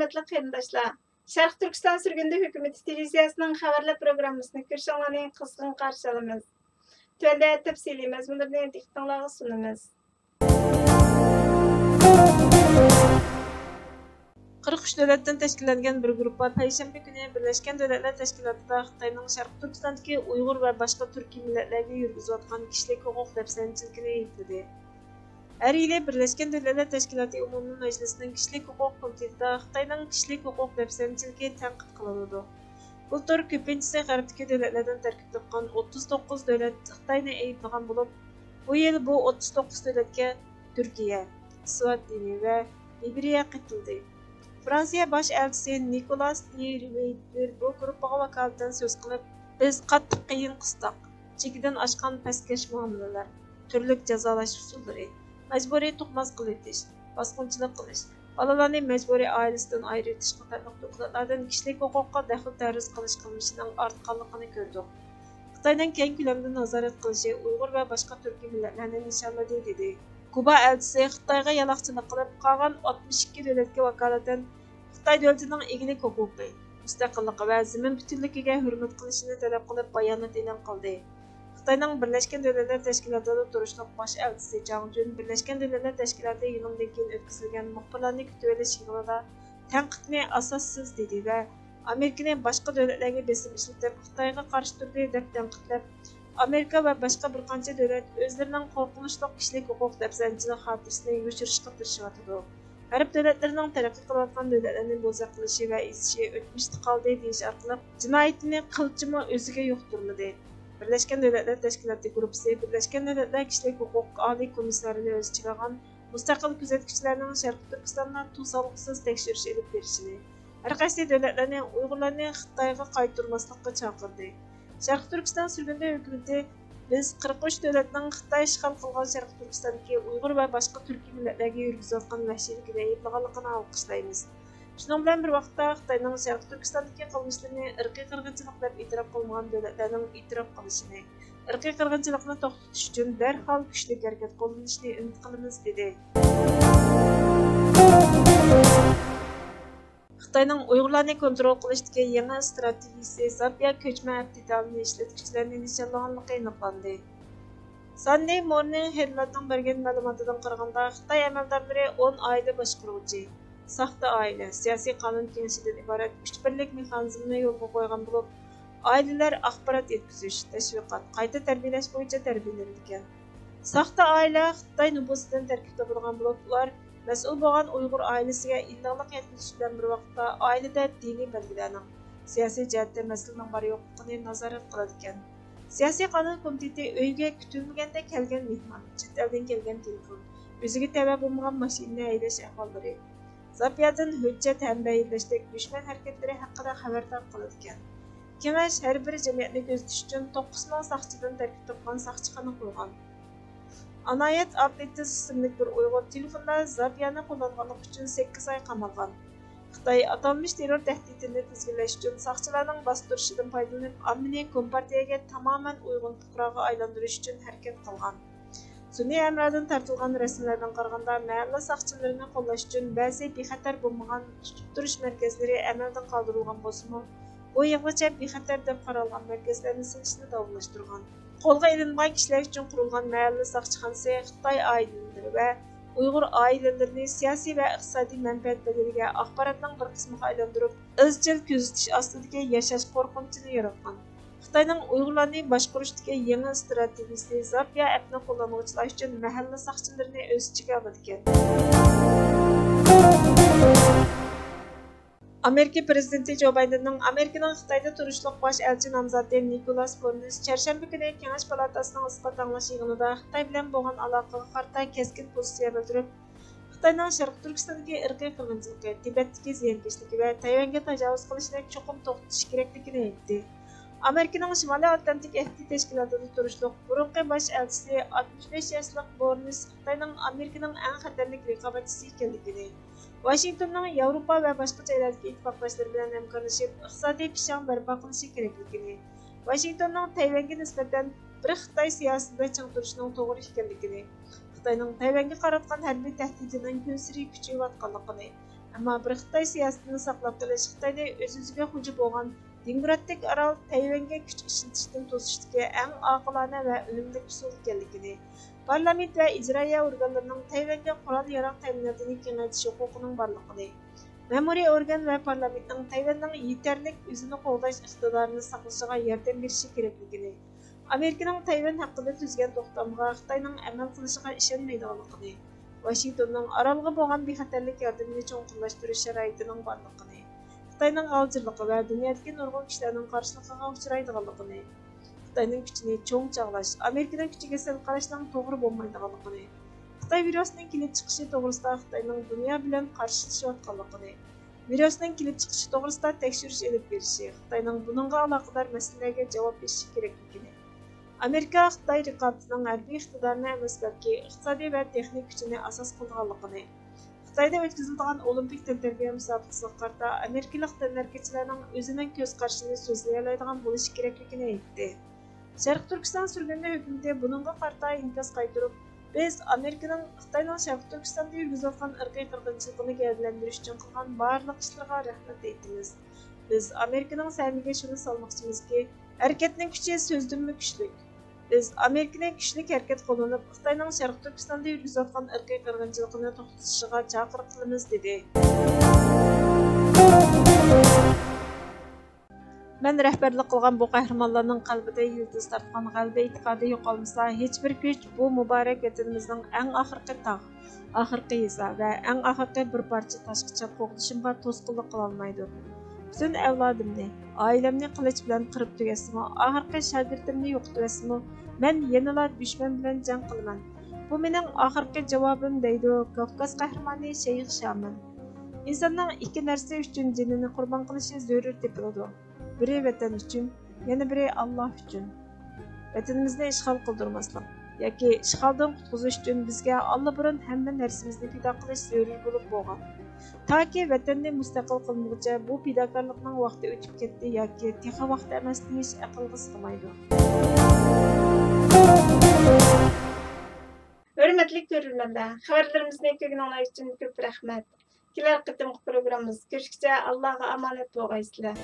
Hörmətli qarindaşlar, Şərq Türkistan sürgündə hökuməti televiziyasının xəbərlər proqrammasını görüşənlərini qızğın qarşı alırıq. Tövəndə təfsili məzmunlarını diqqətinizə sunumuz. 43 dövlətdən təşkillənən bir qruppa Pəyşənbə günü Birləşmiş Dövlətlər Təşkilatında Xitayning Şərq Türkistandakı Uyğur və başqa türk millətlərə yürgüzüyotqan kişilik hüquq dəfsəndçiligini ayıpladı. Her yili Birleşmiş Devletler Teşkilatı Umumi Meclisi'nin Kişilik Hukuk Komitesi'nde Xitayning kişilik hukuk dəfsəndçiligi tənqid qılındı. Bu tur köpüncüsü Qərbdəki dövlətlərdən tərkib topqan 39 dövlət Xitayni ayıplagan bulup, bu yıl bu 39 dövlətə Türkiye, Eswatini və Liberiya qatıldı. Fransiya baş elçisi Nicolas de Riveyder bu gruppaga vakalatan söz qilib, biz qattiq qiyin qısdaq, chekidan oshgan pastkash muomalalar, turli jazolash usullari, məcburi to'qmas qilitish, bosqinchilik qilish, bolalarni məcburi ailəsindən ayritish qatorliq dokladlardan kishilik huquqqa daxil taruz qilish qilmishining ortganligini ko'rdik. Xitoyning keng ko'lamda nazorat qilishi Uyg'ur va boshqa turkiy millatlarni nishonladi dedi. Kuba elchisi Xitoyga yaloqchilik qilib, qolgan 62 davlatga vakolatan Xitoy davlatining egilik huquqi, mustaqilligi va zamin butunligiga hurmat qilishini talab qilib bayonot e'lon qildi. Xitoyning Birleşmiş Devletler Teşkilatı'da turuşluq baş elçisi Zhang Jun Birleşmiş Devletler Teşkilatı yılından keyin ötküzülgen muxbirlarni kutib olish yig'inida tanqidni asossiz dedi va Amerikani boshqa davlatlarga besim ishlatib Xitoyga qarshi turdi deb tanqidlab, Amerika va boshqa bir qancha davlat o'zlarining qo'rqinchli kishilik huquq dafsanchilik xotirasini yoshirishga tirishyapti. Arab davlatlarining taraqqiy qilayotgan davlatlarni bo'zaq qilishi va ezishi o'tmishda qoldi deyish orqali jinoyatini qilchimi o'ziga yuqtirmadi. Birleşmiş Devletler Teşkilatı Gruppası, Birleşmiş Devletler Kişilik Hukuk Ali Komisarını öz içine alan müstakil küzetkiçilerinin Şərq Türkistan'dan tuğsallıqsız tekşürüş edip verişini, her qaysi devletlerini Uygurlarını Xitayga qaytırmaslıqqa çağırdı. Şərq Türkistan sürgünde hükümeti, biz 43 devletinin Xitay işgal qılğan Şərq Türkistan'daki Uygur ve başka Türkiye milletlerine yürgüzüyotqan vahşilikini ayıplığanlığını alqışlaymiz. Şunun bilan bir vaqtda Xitoyning Şərq Türkistandagi qilmishlarini irqiy qirg'inchilik deb e'tirof qilmagan davlatlarning e'tirof qilishini, irqiy qirg'inchilikni to'xtatish uchun darhol kuchli harakat qo'llanishni umid qilamiz dedi. Xitoyning Uyg'urlarni kontrol qilishdagi yangi strategiyasi Zapya ko'chma kapitalni ishlatuvchilarni nishonlaganligi aniqlandi. Sunday Morning Herald'ning bergan ma'lumotidan qaraganda Xitoy amaldorlari 10 oila boshqaruvchi Saxta aile, siyasi qanun kengişinden ibaret 3 birlik mexanizmini yolga qo'ygan bo'lib, aileler axborot yetkizish, tashviqot, qayta tarbiyalash bo'yicha tarbiyalangan. Saxta aile Xitoy nubusidan tarkib topilgan bo'lib, ular mas'ul bo'lgan Uyg'ur ailasiga illiqlik yetkizish bilan bir vaqtda ailada diniy belgilarning siyosiy jihatda masalaning bor yo'qligini nazorat qiladi ekan. Siyosiy qonun komiteti uyga kutilmaganda kelgan mehmon, chet eldan kelgan telefon, o'ziga tava bo'lmagan mashinani haydash ahvollari Zapyadan hujjat hamda yetishlik düşman hareketlari haqida xabardor qiladi ekan. Kengash har bir jamiyatni ko'zitish uchun 9 ming saqchidan tarkib topgan saqchixona qo'ygan. Anayat Abditis ismli bir Uyg'ur telefonda Zapyani qo'llanganlik uchun 8 oy qamalgan. Xitoy atalmish terror tahdidini tizginlash uchun saqchilarning bostirishidan foydalanib, Amniy Kompartiyaga tamoman uyg'un fuqaroga aylantirish uchun harakat qilgan. Sunniy amradan tartilgan rasmlardan qaraganda mahalla saqchilarini qo'llash uchun ba'zi bexatar bo'lmagan tutib turish markazlari amaldan qoldirilgan bo'lsa-mu, bu yig'gacha bexatar deb qaralgan markazlarni silishni davomlashtirgan. Qo'lga ilingan kishilar uchun qurilgan mahalla saqchixonasi Xitoy oilalari va Uyg'ur oilalarini siyosiy va iqtisodiy manfaat bedeliga axborotning bir qismiga aylantirib, izchil kuzatish ostidagi yashash qo'rqinchini yaratgan. Xitoyning Uyg'urlarni boshqarishdagi yangi strategiyasi Zapya appni qo'llanuvchilar uchun mahalla saqchilarini o'z ichiga oladi ekan. Amerika prezidenti Jo Baydenning Amerikaning Xitoyda turishliq bosh elchi nomzodi Nicolas Burns Çarşamba kuni Kengash palatasining isbot anglash yig'inida Xitoy bilan bo'lgan aloqaga qarta keskin pozitsiya bildirib, Xitoyning Sharq Turkistondagi irqiy qirg'inchiligi, Tibetdagi ziyonkashligi va Tayvanga tajovuz qilishni cho'qim to'xtatish kerakligini aytdi. Amerikaning Shimoliy Atlantik Ahdi Tashkilotida turishliq burunqi bosh elchisi 65 yoshlik Burns Xitoyning Amerikaning eng xatarli raqobatchisi ekanligini, Washingtonning Yevropa va boshqa joylardagi ittifoqdoshlar bilan hamkorlashib, iqtisodiy pishon barpo qilishi kerakligini, Washingtonning Tayvanga nisbatan bir Xitoy siyosatida ching turishning to'g'ri ekanligini, Xitoyning Tayvanga qaratgan harbiy tahdidining kun sari kuchayayotganligini, Ammo bir Xitoy siyosatini saqlab qolish Xitoyda o'z-o'ziga xo'ja bo'lgan demokratik orol Tayvanga kuch ishlatishdan to'sishdagi eng oqilona va unumli usul ekanligini, parlament va ijroiya organlarining Tayvanga qurol-yarog' ta'minotini kengaytirish huquqining borligini, ma'muriy organ va parlamentning Tayvanning yetarlik o'zini qo'llash iqtidorini saqlashiga yordam berishi kerakligini, Amerikaning Tayvan haqida tuzgan to'xtamga Xitoyning amal qilishiga ishonmaydiganligini, Washingtonning orolga bo'lgan bexatarlik yordamini cho'nqillaштirish sharoitining borligini, Xitoyning g'aljirligi va dunyodagi nurg'un kishilarning qarshiligiga uchraydiganligini, Xitoyning kuchini cho'ng chog'lash, Amerikaning kuchiga sal qarashning to'g'ri bo'lmaydiganligini, Xitoy virusining kelib chiqishi to'g'risida Xitoyning dunyo bilan qarshilashayotganligini, virusning kelib chiqishi to'g'risida tekshirish olib berishi, Xitoyning buningga aloqador masalalarga javob berishi kerakligini, Amerika Xitoy raqobatining harbiy iqtidorini emas, balki iqtisodiy va texnik kuchini asos qilganligini, Xitoyda o'tkaziladigan Olimpik tantarbiya musobaqasiga qarta Amerikalik tanlarkachilarning o'zining ko'z qarashini so'zlay oladigan bo'lishi kerakligini aytdi. Sharq Turkiston surguni hukumati buningga qarta inkos qaytarib, biz Amerikaning Xitoyning Sharq Turkistonda yurgizayotgan irqiy qirg'inchiligini gavdalantirish uchun qilgan barliq ishlarga rahmat aytamiz. Biz Amerikaning samiga shuni solmoqchimizki, harakatning kuchi so'zdanmi kuchli. Biz Amerikaning kuchli harakat qo'llanib, Xitoyning Sharq Turkistonda yurgizayotgan irqiy qirg'inchiligini to'xtatishiga chaqiriq qilamiz dedi. Men rahbarlik qilgan bu qahramonlarning qalbida yıldız tartgan g'alaba e'tiqodi yo'qolmasa, hech bir kuch bu muborak vatanimizning eng oxirgi tog', oxirgi yesa va eng oxirgi bir parcha toshqicha qo'g'dishimga to'sqinlik qila olmaydi. Bütün avlodimni, oilamni qilich bilan qirib tugasimi, oxirgi shogirdimni yo'qotasimi, men yanala dushman bilan jang qilaman. Bu mening oxirgi javobim deydi Kavkaz qahramoni Shayx Shaman. İnsanning ikki narsa uchun jinini qurbon qilishi zarur tepiladi. Biri vatan uchun, yana biri Allah uchun. Vatanimizni ishg'ol qildirmaslik yoki ishg'oldan qutqizish uchun bizga allaburun hamma narsamizni fido qilish zarur bo'lib bo'lgan. Taki vatanni mustaqil qilmoqcha bu fidokorlikning vaqti o'tib ketdi yoki texi vaqti emas deyish aqlga sig'maydi. Hörmətli görürmənlər, xəbərlərimizni köynəmək üçün köp rəhmət. Kelər qitimli proqramımız görüşkəcə Allah'a emanet olğaysızlar.